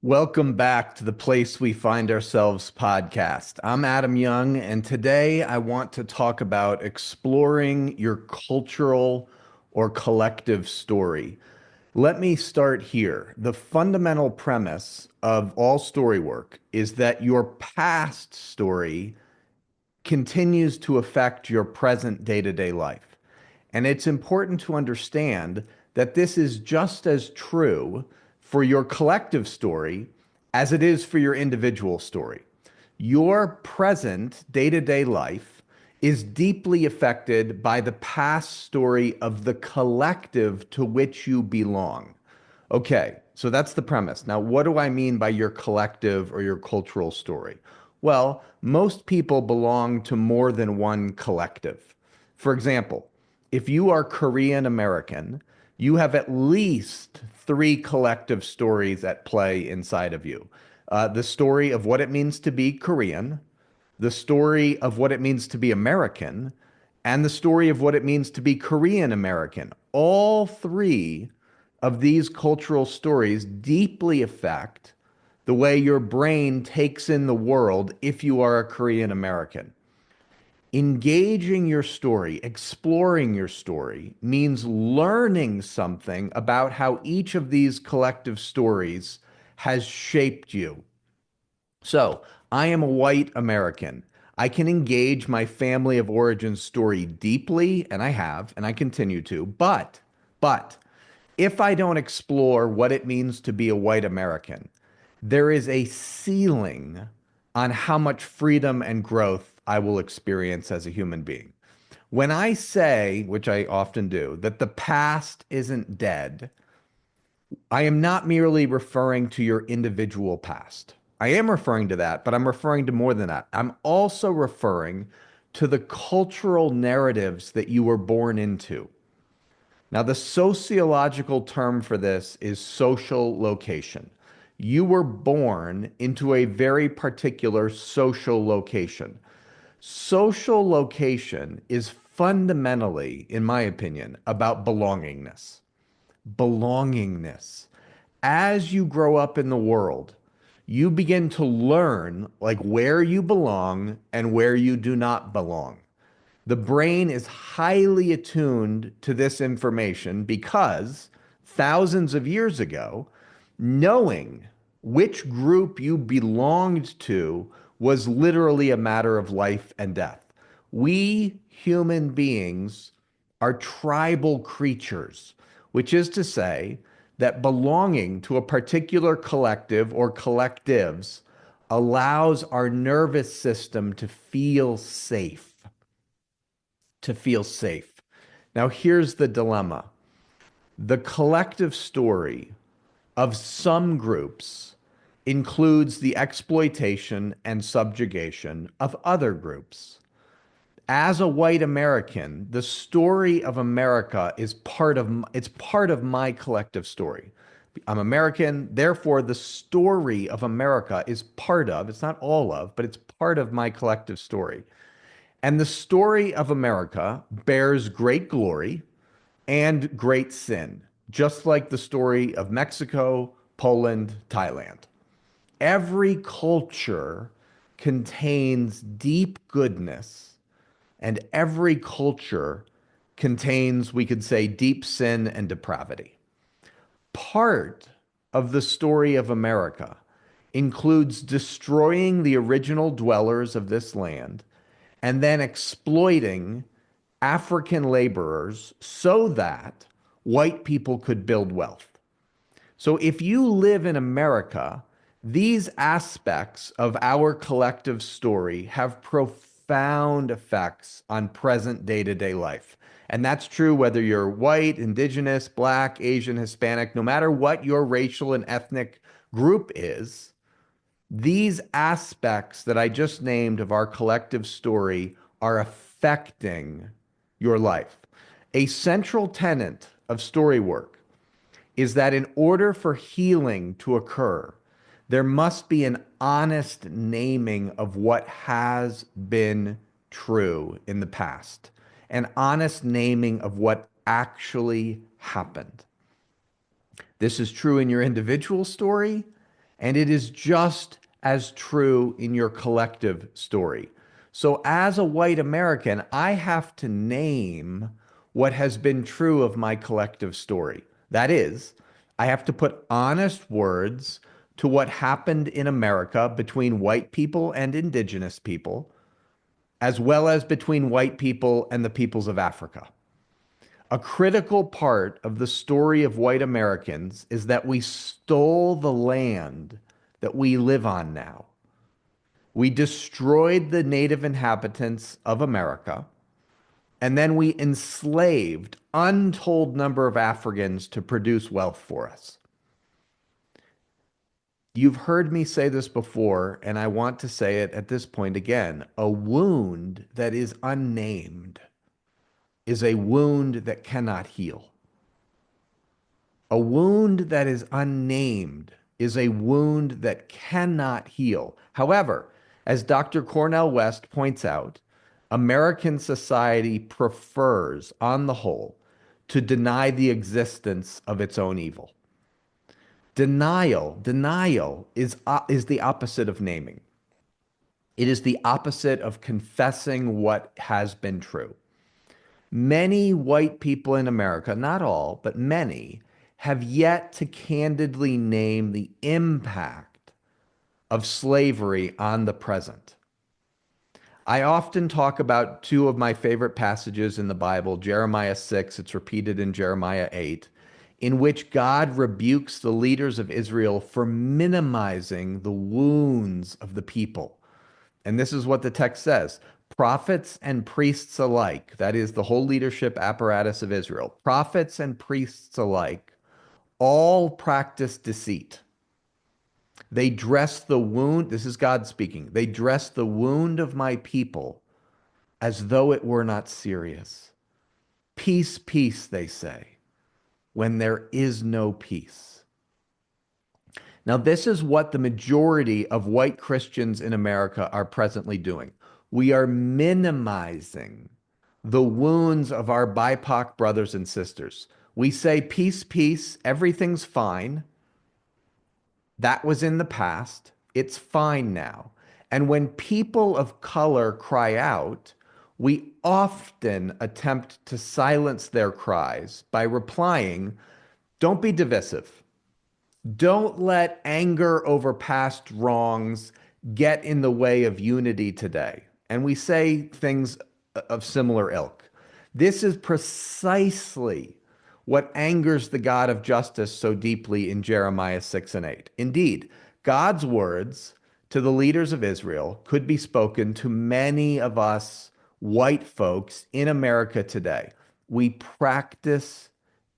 Welcome back to the Place We Find Ourselves podcast. I'm Adam Young, and today I want to talk about exploring your cultural or collective story. Let me start here. The fundamental premise of all story work is that your past story continues to affect your present day-to-day life. And it's important to understand that this is just as true for your collective story as it is for your individual story. Your present day-to-day life is deeply affected by the past story of the collective to which you belong. Okay, so that's the premise. Now, what do I mean by your collective or your cultural story? Well, most people belong to more than one collective. For example, if you are Korean American, you have at least three collective stories at play inside of you. The story of what it means to be Korean, the story of what it means to be American, and the story of what it means to be Korean American. All three of these cultural stories deeply affect the way your brain takes in the world if you are a Korean American. Engaging your story, exploring your story, means learning something about how each of these collective stories has shaped you. So, I am a white American. I can engage my family of origin story deeply, and I have, and I continue to. But, if I don't explore what it means to be a white American, there is a ceiling on how much freedom and growth I will experience as a human being. When I say, which I often do, that the past isn't dead, I am not merely referring to your individual past. I am referring to that, but I'm referring to more than that. I'm also referring to the cultural narratives that you were born into. Now, the sociological term for this is social location. You were born into a very particular social location. Social location is fundamentally, in my opinion, about belongingness. Belongingness. As you grow up in the world, you begin to learn like where you belong and where you do not belong. The brain is highly attuned to this information because thousands of years ago, knowing which group you belonged to was literally a matter of life and death. We human beings are tribal creatures, which is to say that belonging to a particular collective or collectives allows our nervous system to feel safe. To feel safe. Now, here's the dilemma. The collective story of some groups includes the exploitation and subjugation of other groups. As a white American, the story of America is it's part of my collective story. I'm American, therefore the story of America is part of, it's not all of, but it's part of my collective story. And the story of America bears great glory and great sin, just like the story of Mexico, Poland, Thailand. Every culture contains deep goodness, and every culture contains, we could say, deep sin and depravity. Part of the story of America includes destroying the original dwellers of this land and then exploiting African laborers so that white people could build wealth. So if you live in America, these aspects of our collective story have profound effects on present day-to-day life. And that's true whether you're white, indigenous, black, Asian, Hispanic, no matter what your racial and ethnic group is, these aspects that I just named of our collective story are affecting your life. A central tenet of story work is that in order for healing to occur, there must be an honest naming of what has been true in the past, an honest naming of what actually happened. This is true in your individual story, And it is just as true in your collective story. So, as a white American, I have to name what has been true of my collective story. That is, I have to put honest words to what happened in America between white people and indigenous people, as well as between white people and the peoples of Africa. A critical part of the story of white Americans is that we stole the land that we live on now. We destroyed the native inhabitants of America, and then we enslaved untold number of Africans to produce wealth for us. You've heard me say this before, and I want to say it at this point again. A wound that is unnamed is a wound that cannot heal. A wound that is unnamed is a wound that cannot heal. However, as Dr. Cornel West points out, American society prefers, on the whole, to deny the existence of its own evil. Denial is the opposite of naming. It is the opposite of confessing what has been true. Many white people in America, not all, but many, have yet to candidly name the impact of slavery on the present. I often talk about two of my favorite passages in the Bible, Jeremiah 6, it's repeated in Jeremiah 8, in which God rebukes the leaders of Israel for minimizing the wounds of the people. And this is what the text says: prophets and priests alike, that is the whole leadership apparatus of Israel, prophets and priests alike, all practice deceit. They dress the wound, this is God speaking, they dress the wound of my people as though it were not serious. Peace, peace, they say, when there is no peace. Now, this is what the majority of white Christians in America are presently doing. We are minimizing the wounds of our BIPOC brothers and sisters. We say, peace, peace, everything's fine. That was in the past. It's fine now. And when people of color cry out, we often attempt to silence their cries by replying, don't be divisive. Don't let anger over past wrongs get in the way of unity today. And we say things of similar ilk. This is precisely what angers the God of justice so deeply in Jeremiah 6 and 8. Indeed, God's words to the leaders of Israel could be spoken to many of us white folks in America today. We practice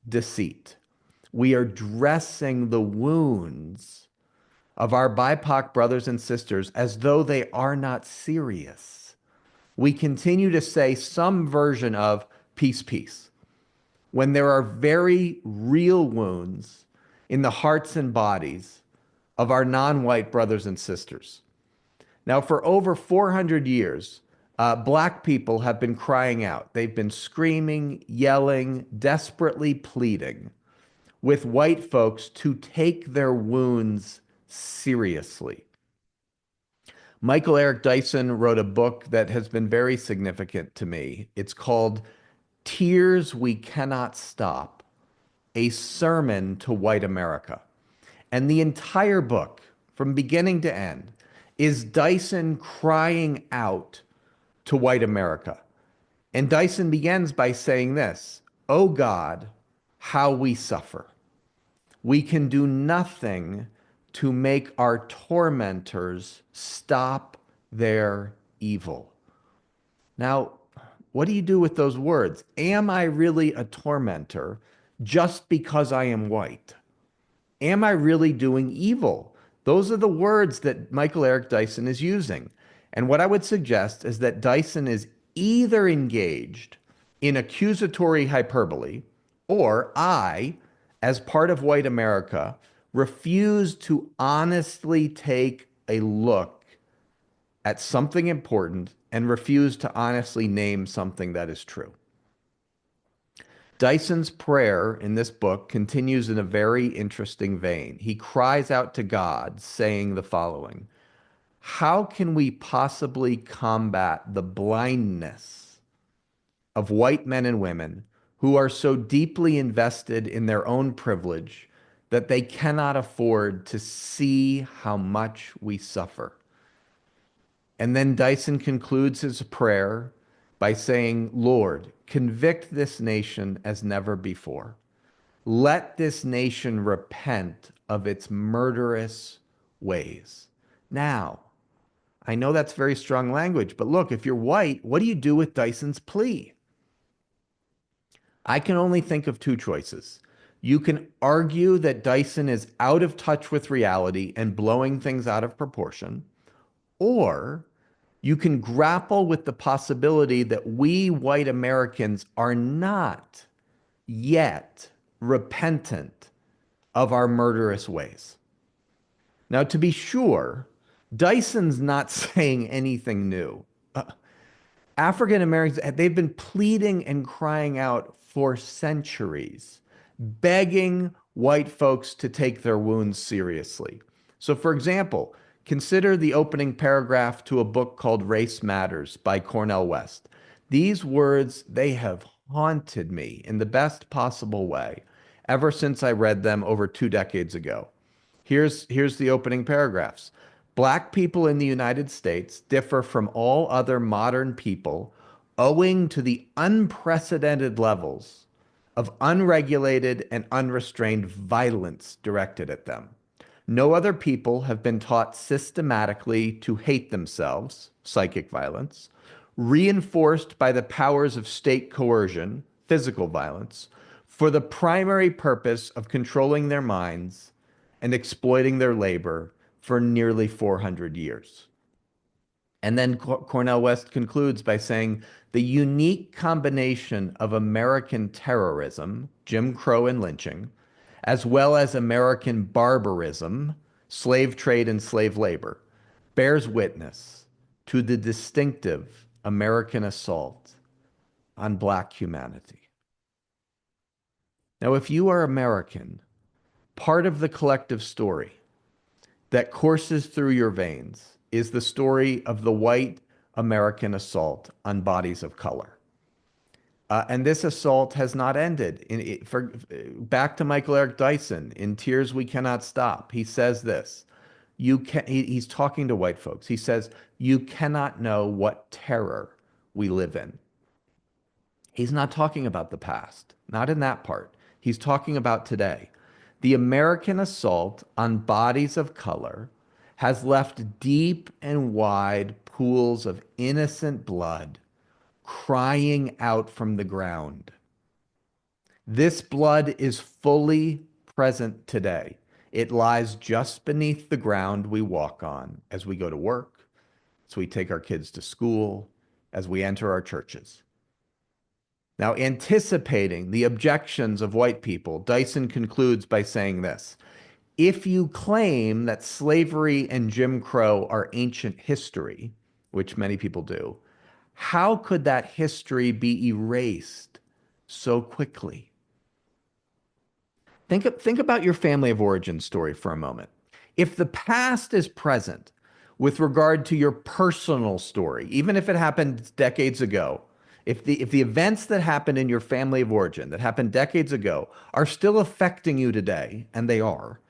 deceit. We are dressing the wounds of our BIPOC brothers and sisters as though they are not serious. We continue to say some version of peace, peace, when there are very real wounds in the hearts and bodies of our non-white brothers and sisters. Now, for over 400 years, Black people have been crying out. They've been screaming, yelling, desperately pleading with white folks to take their wounds seriously. Michael Eric Dyson wrote a book that has been very significant to me. It's called Tears We Cannot Stop, a sermon to white America. And the entire book, from beginning to end, is Dyson crying out to white America. And Dyson begins by saying this: "Oh God, how we suffer. We can do nothing to make our tormentors stop their evil." Now, what do you do with those words? Am I really a tormentor just because I am white? Am I really doing evil? Those are the words that Michael Eric Dyson is using. And what I would suggest is that Dyson is either engaged in accusatory hyperbole, or I, as part of white America, refuse to honestly take a look at something important and refuse to honestly name something that is true. Dyson's prayer in this book continues in a very interesting vein. He cries out to God, saying the following: how can we possibly combat the blindness of white men and women who are so deeply invested in their own privilege that they cannot afford to see how much we suffer? And then Dyson concludes his prayer by saying, Lord, convict this nation as never before. Let this nation repent of its murderous ways. Now, I know that's very strong language, but look, if you're white, what do you do with Dyson's plea? I can only think of two choices. You can argue that Dyson is out of touch with reality and blowing things out of proportion, or you can grapple with the possibility that we white Americans are not yet repentant of our murderous ways. Now, to be sure, Dyson's not saying anything new. African Americans, they've been pleading and crying out for centuries, begging white folks to take their wounds seriously. So, for example, consider the opening paragraph to a book called Race Matters by Cornel West. These words, they have haunted me in the best possible way ever since I read them over 2 decades ago. Here's the opening paragraphs. Black people in the United States differ from all other modern people owing to the unprecedented levels of unregulated and unrestrained violence directed at them. No other people have been taught systematically to hate themselves, psychic violence, reinforced by the powers of state coercion, physical violence, for the primary purpose of controlling their minds and exploiting their labor for nearly 400 years. And then Cornel West concludes by saying the unique combination of American terrorism, Jim Crow and lynching, as well as American barbarism, slave trade and slave labor, bears witness to the distinctive American assault on Black humanity. Now, if you are American, part of the collective story that courses through your veins is the story of the white American assault on bodies of color. And this assault has not ended. Back to Michael Eric Dyson, in Tears We Cannot Stop, he says this. He's talking to white folks. He says, you cannot know what terror we live in. He's not talking about the past, not in that part. He's talking about today. The American assault on bodies of color has left deep and wide pools of innocent blood crying out from the ground. This blood is fully present today. It lies just beneath the ground we walk on as we go to work, as we take our kids to school, as we enter our churches. Now, anticipating the objections of white people, Dyson concludes by saying this: if you claim that slavery and Jim Crow are ancient history, which many people do, how could that history be erased so quickly? Think about your family of origin story for a moment. If the past is present with regard to your personal story, even if it happened decades ago, if the events that happened in your family of origin that happened decades ago are still affecting you today, and they are,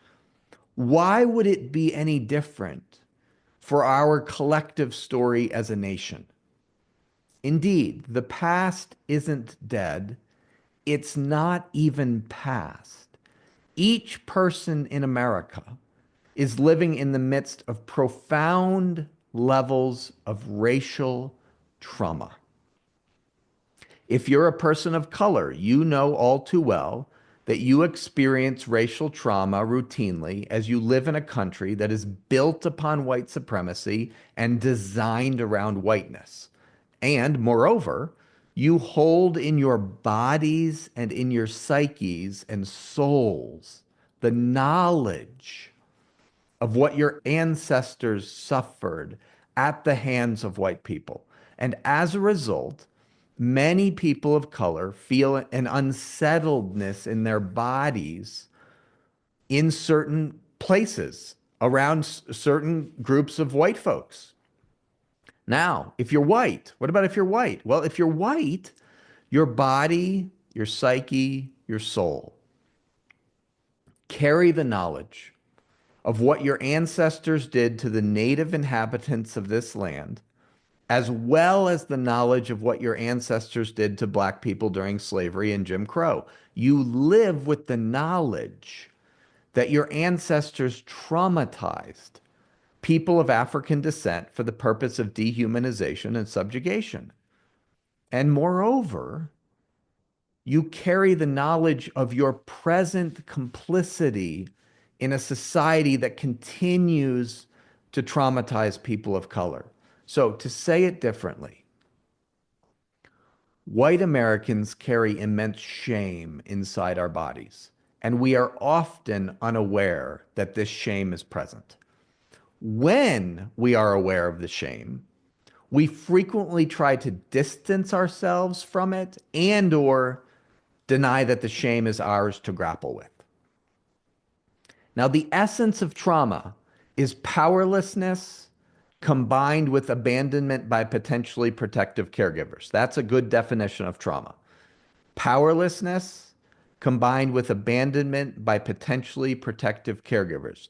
why would it be any different for our collective story as a nation? Indeed, the past isn't dead. It's not even past. Each person in America is living in the midst of profound levels of racial trauma. If you're a person of color, you know all too well that you experience racial trauma routinely as you live in a country that is built upon white supremacy and designed around whiteness. And moreover, you hold in your bodies and in your psyches and souls the knowledge of what your ancestors suffered at the hands of white people. And as a result, Many people of color feel an unsettledness in their bodies in certain places around certain groups of white folks. Now, if you're white, what about if you're white? Well, if you're white, your body, your psyche, your soul carry the knowledge of what your ancestors did to the native inhabitants of this land, as well as the knowledge of what your ancestors did to black people during slavery and Jim Crow. You live with the knowledge that your ancestors traumatized people of African descent for the purpose of dehumanization and subjugation. And moreover, you carry the knowledge of your present complicity in a society that continues to traumatize people of color. So, to say it differently, white Americans carry immense shame inside our bodies, and we are often unaware that this shame is present. When we are aware of the shame, we frequently try to distance ourselves from it and or deny that the shame is ours to grapple with. Now, the essence of trauma is powerlessness combined with abandonment by potentially protective caregivers. That's a good definition of trauma. Powerlessness combined with abandonment by potentially protective caregivers.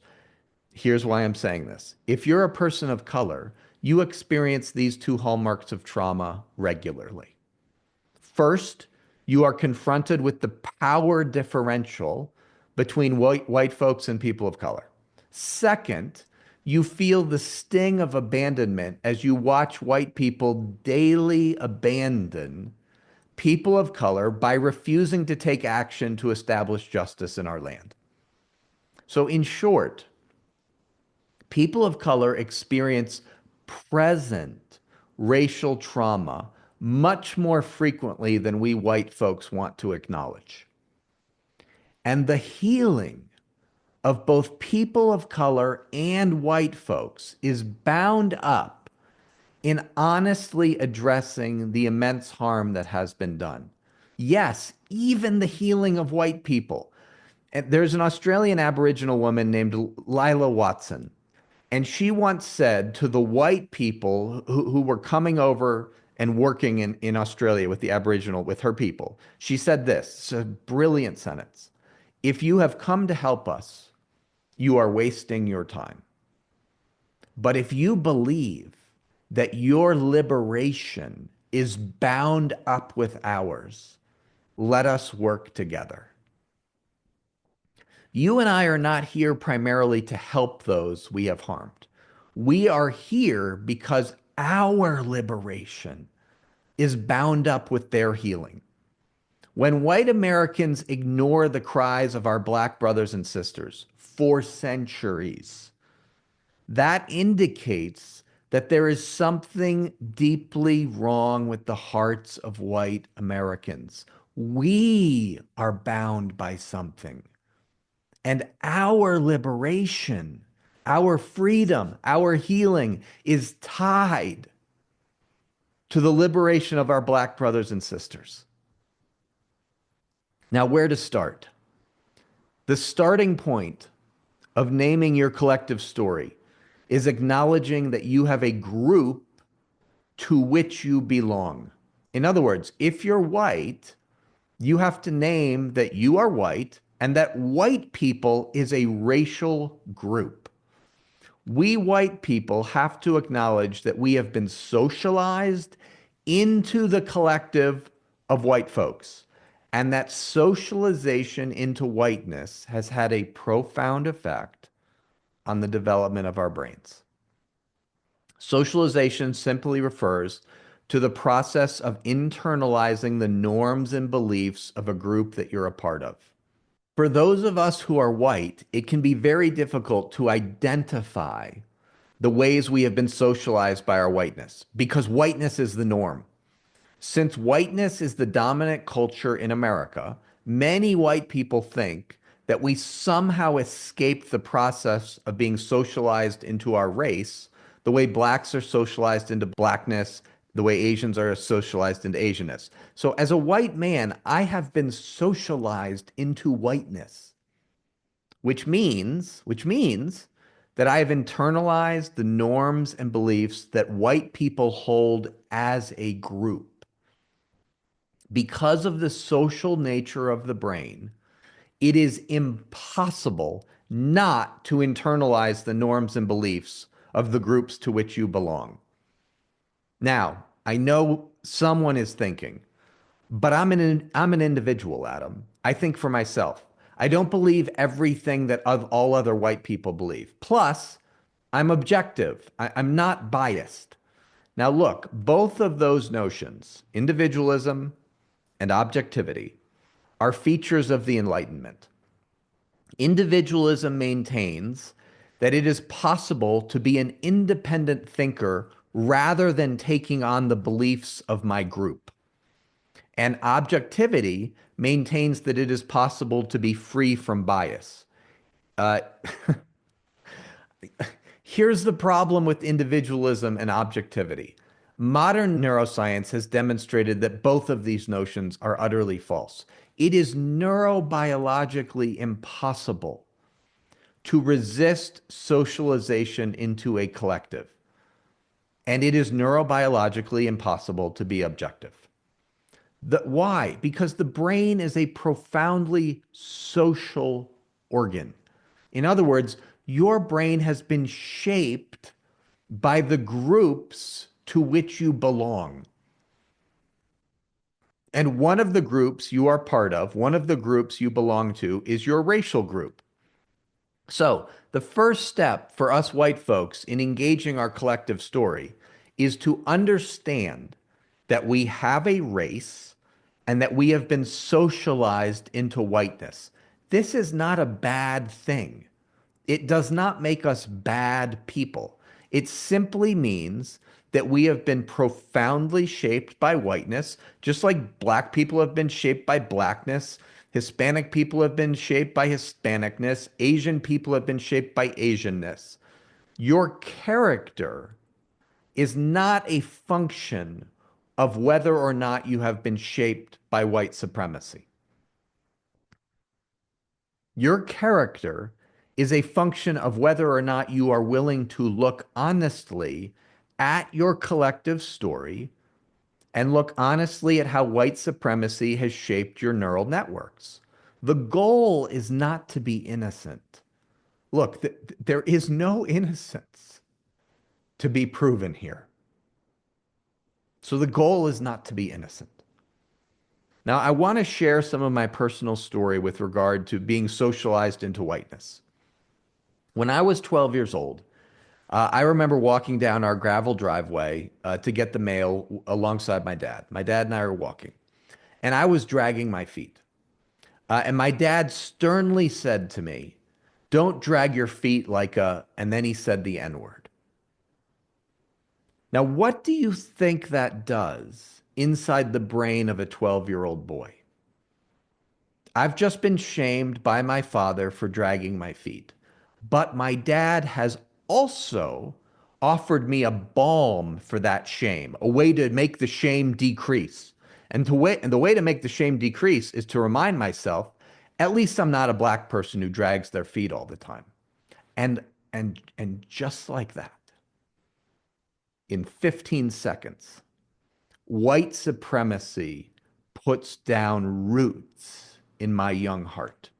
Here's why I'm saying this. If you're a person of color, you experience these two hallmarks of trauma regularly. First, you are confronted with the power differential between white folks and people of color. Second, you feel the sting of abandonment as you watch white people daily abandon people of color by refusing to take action to establish justice in our land. So, in short, people of color experience present racial trauma much more frequently than we white folks want to acknowledge. And the healing of both people of color and white folks is bound up in honestly addressing the immense harm that has been done. Yes, even the healing of white people. And there's an Australian Aboriginal woman named Lila Watson, and she once said to the white people who were coming over and working in Australia with the Aboriginal, with her people, she said this, it's a brilliant sentence. If you have come to help us, you are wasting your time. But if you believe that your liberation is bound up with ours, let us work together. You and I are not here primarily to help those we have harmed. We are here because our liberation is bound up with their healing. When white Americans ignore the cries of our black brothers and sisters for centuries, that indicates that there is something deeply wrong with the hearts of white Americans. We are bound by something. And our liberation, our freedom, our healing is tied to the liberation of our black brothers and sisters. Now, where to start? The starting point of naming your collective story is acknowledging that you have a group to which you belong. In other words, if you're white, you have to name that you are white and that white people is a racial group. We white people have to acknowledge that we have been socialized into the collective of white folks, and that socialization into whiteness has had a profound effect on the development of our brains. Socialization simply refers to the process of internalizing the norms and beliefs of a group that you're a part of. For those of us who are white, it can be very difficult to identify the ways we have been socialized by our whiteness, because whiteness is the norm. Since whiteness is the dominant culture in America, many white people think that we somehow escaped the process of being socialized into our race, the way blacks are socialized into blackness, the way Asians are socialized into Asianness. So as a white man, I have been socialized into whiteness, which means that I have internalized the norms and beliefs that white people hold as a group. Because of the social nature of the brain, it is impossible not to internalize the norms and beliefs of the groups to which you belong. Now, I know someone is thinking, but I'm an individual, Adam. I think for myself. I don't believe everything that all other white people believe. Plus, I'm objective. I'm not biased. Now, look, both of those notions, individualism and objectivity, are features of the Enlightenment. Individualism maintains that it is possible to be an independent thinker rather than taking on the beliefs of my group. And objectivity maintains that it is possible to be free from bias. Uh, Here's the problem with individualism and objectivity. Modern neuroscience has demonstrated that both of these notions are utterly false. It is neurobiologically impossible to resist socialization into a collective, and it is neurobiologically impossible to be objective. Why? Because the brain is a profoundly social organ. In other words, your brain has been shaped by the groups to which you belong. And one of the groups you are part of, one of the groups you belong to, is your racial group. So, the first step for us white folks in engaging our collective story is to understand that we have a race and that we have been socialized into whiteness. This is not a bad thing. It does not make us bad people. It simply means that we have been profoundly shaped by whiteness, just like black people have been shaped by blackness, Hispanic people have been shaped by Hispanicness, Asian people have been shaped by Asianness. Your character is not a function of whether or not you have been shaped by white supremacy. Your character is a function of whether or not you are willing to look honestly at your collective story and look honestly at how white supremacy has shaped your neural networks. The goal is not to be innocent. Look, there is no innocence to be proven here. So the goal is not to be innocent. Now, I want to share some of my personal story with regard to being socialized into whiteness. When I was 12 years old, I remember walking down our gravel driveway to get the mail alongside my dad. My dad and I were walking, and I was dragging my feet. And my dad sternly said to me, "Don't drag your feet like a," and then he said the N word. Now, what do you think that does inside the brain of a 12-year-old boy? I've just been shamed by my father for dragging my feet, but my dad has also offered me a balm for that shame, a way to make the shame decrease. And the way to make the shame decrease is to remind myself, at least I'm not a black person who drags their feet all the time. And just like that, in 15 seconds, white supremacy puts down roots in my young heart.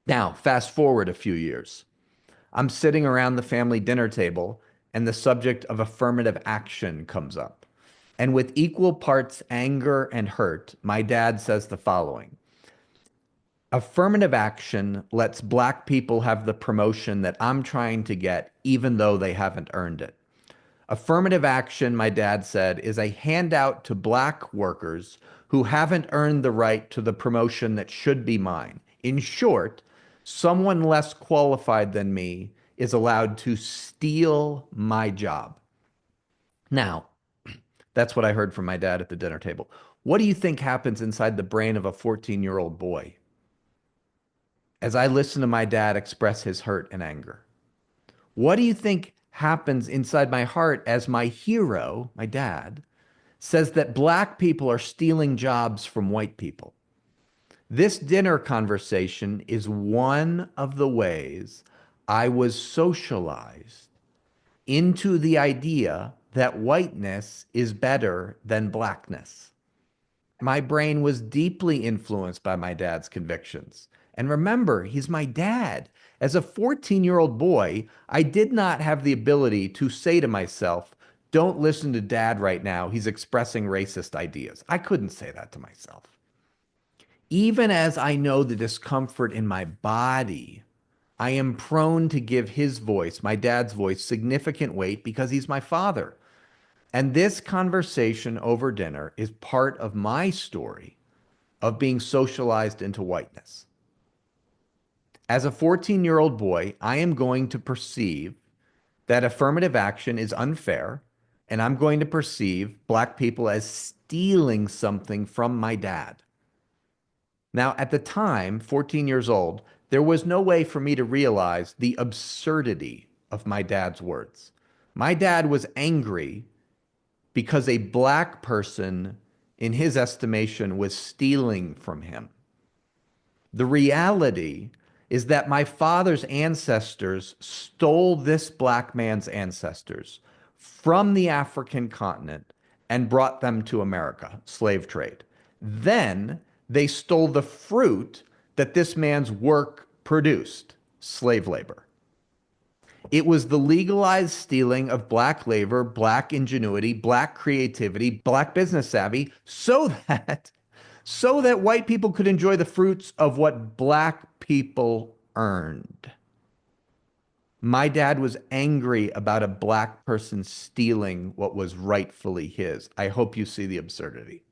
Now, fast forward a few years. I'm sitting around the family dinner table, and the subject of affirmative action comes up. And with equal parts anger and hurt, my dad says the following: affirmative action lets black people have the promotion that I'm trying to get, even though they haven't earned it. Affirmative action, my dad said, is a handout to black workers who haven't earned the right to the promotion that should be mine. In short, someone less qualified than me is allowed to steal my job. Now, that's what I heard from my dad at the dinner table. What do you think happens inside the brain of a 14-year-old boy as I listen to my dad express his hurt and anger? What do you think happens inside my heart as my hero, my dad, says that black people are stealing jobs from white people. This dinner conversation is one of the ways I was socialized into the idea that whiteness is better than blackness. My brain was deeply influenced by my dad's convictions. And remember, he's my dad. As a 14-year-old boy, I did not have the ability to say to myself, don't listen to dad right now. He's expressing racist ideas. I couldn't say that to myself. Even as I know the discomfort in my body, I am prone to give his voice, my dad's voice, significant weight because he's my father. And this conversation over dinner is part of my story of being socialized into whiteness. As a 14-year-old boy, I am going to perceive that affirmative action is unfair, and I'm going to perceive black people as stealing something from my dad. Now, at the time, 14 years old, there was no way for me to realize the absurdity of my dad's words. My dad was angry because a black person, in his estimation, was stealing from him. The reality is that my father's ancestors stole this black man's ancestors from the African continent and brought them to America, slave trade. Then they stole the fruit that this man's work produced, slave labor. It was the legalized stealing of black labor, black ingenuity, black creativity, black business savvy, so that white people could enjoy the fruits of what black people earned. My dad was angry about a black person stealing what was rightfully his. I hope you see the absurdity.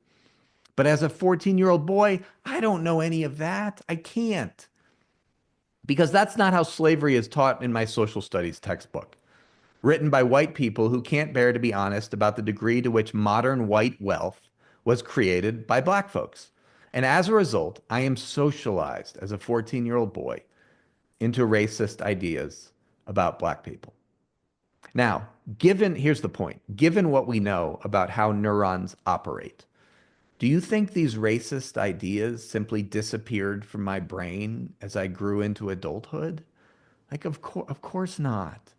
But as a 14-year-old boy, I don't know any of that. I can't. Because that's not how slavery is taught in my social studies textbook, written by white people who can't bear to be honest about the degree to which modern white wealth was created by black folks. And as a result, I am socialized as a 14-year-old boy into racist ideas about black people. Now, here's the point, given what we know about how neurons operate, do you think these racist ideas simply disappeared from my brain as I grew into adulthood? Like, of course not.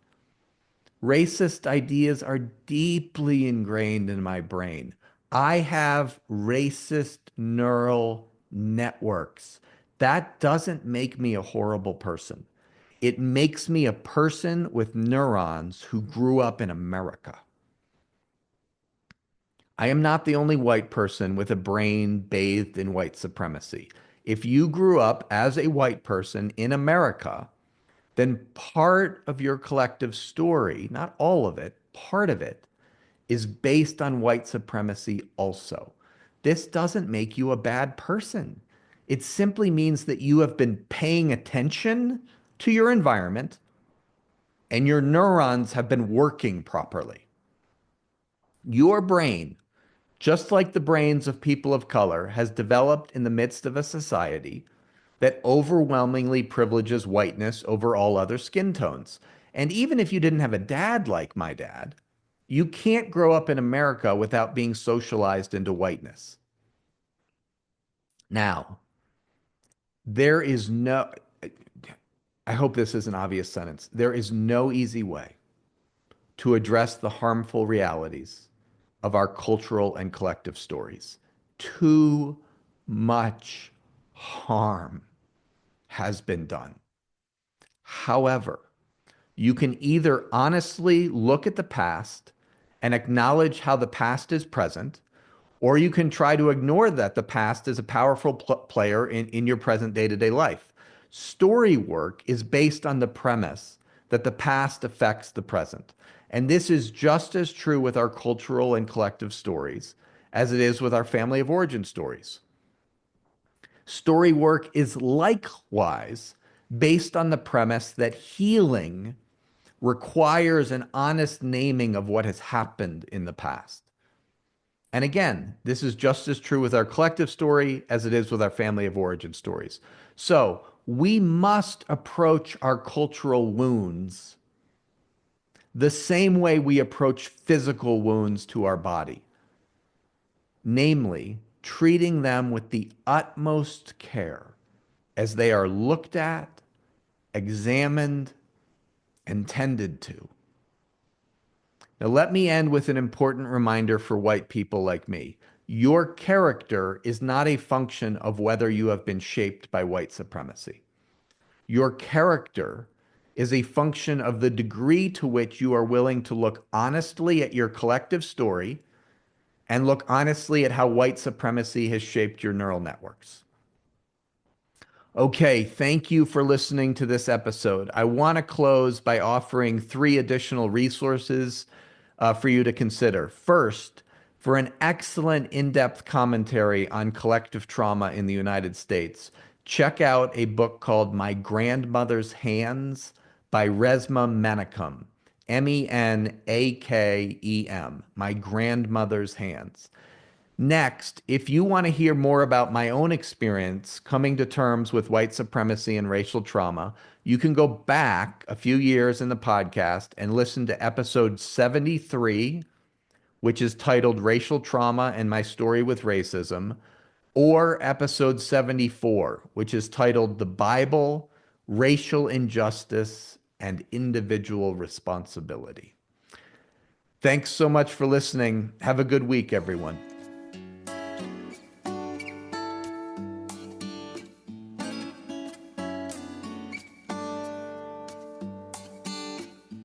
Racist ideas are deeply ingrained in my brain. I have racist neural networks. That doesn't make me a horrible person. It makes me a person with neurons who grew up in America. I am not the only white person with a brain bathed in white supremacy. If you grew up as a white person in America, then part of your collective story, not all of it, part of it, is based on white supremacy also. This doesn't make you a bad person. It simply means that you have been paying attention to your environment and your neurons have been working properly. Your brain, just like the brains of people of color, has developed in the midst of a society that overwhelmingly privileges whiteness over all other skin tones. And even if you didn't have a dad like my dad, you can't grow up in America without being socialized into whiteness. Now, there is no, I hope this is an obvious sentence. There is no easy way to address the harmful realities of our cultural and collective stories. Too much harm has been done. However, you can either honestly look at the past and acknowledge how the past is present, or you can try to ignore that the past is a powerful player in your present day-to-day life. Story work is based on the premise that the past affects the present. And this is just as true with our cultural and collective stories as it is with our family of origin stories. Story work is likewise based on the premise that healing requires an honest naming of what has happened in the past. And again, this is just as true with our collective story as it is with our family of origin stories. So we must approach our cultural wounds the same way we approach physical wounds to our body, namely, treating them with the utmost care as they are looked at, examined, and tended to. Now, let me end with an important reminder for white people like me. Your character is not a function of whether you have been shaped by white supremacy. Your character is a function of the degree to which you are willing to look honestly at your collective story and look honestly at how white supremacy has shaped your neural networks. Okay, thank you for listening to this episode. I want to close by offering 3 additional resources for you to consider. First, for an excellent in-depth commentary on collective trauma in the United States, check out a book called My Grandmother's Hands by Resmaa Menakem, Menakem, My Grandmother's Hands. Next, if you want to hear more about my own experience coming to terms with white supremacy and racial trauma, you can go back a few years in the podcast and listen to episode 73, which is titled Racial Trauma and My Story with Racism, or episode 74, which is titled The Bible, Racial Injustice, and Individual Responsibility. Thanks so much for listening. Have a good week, everyone.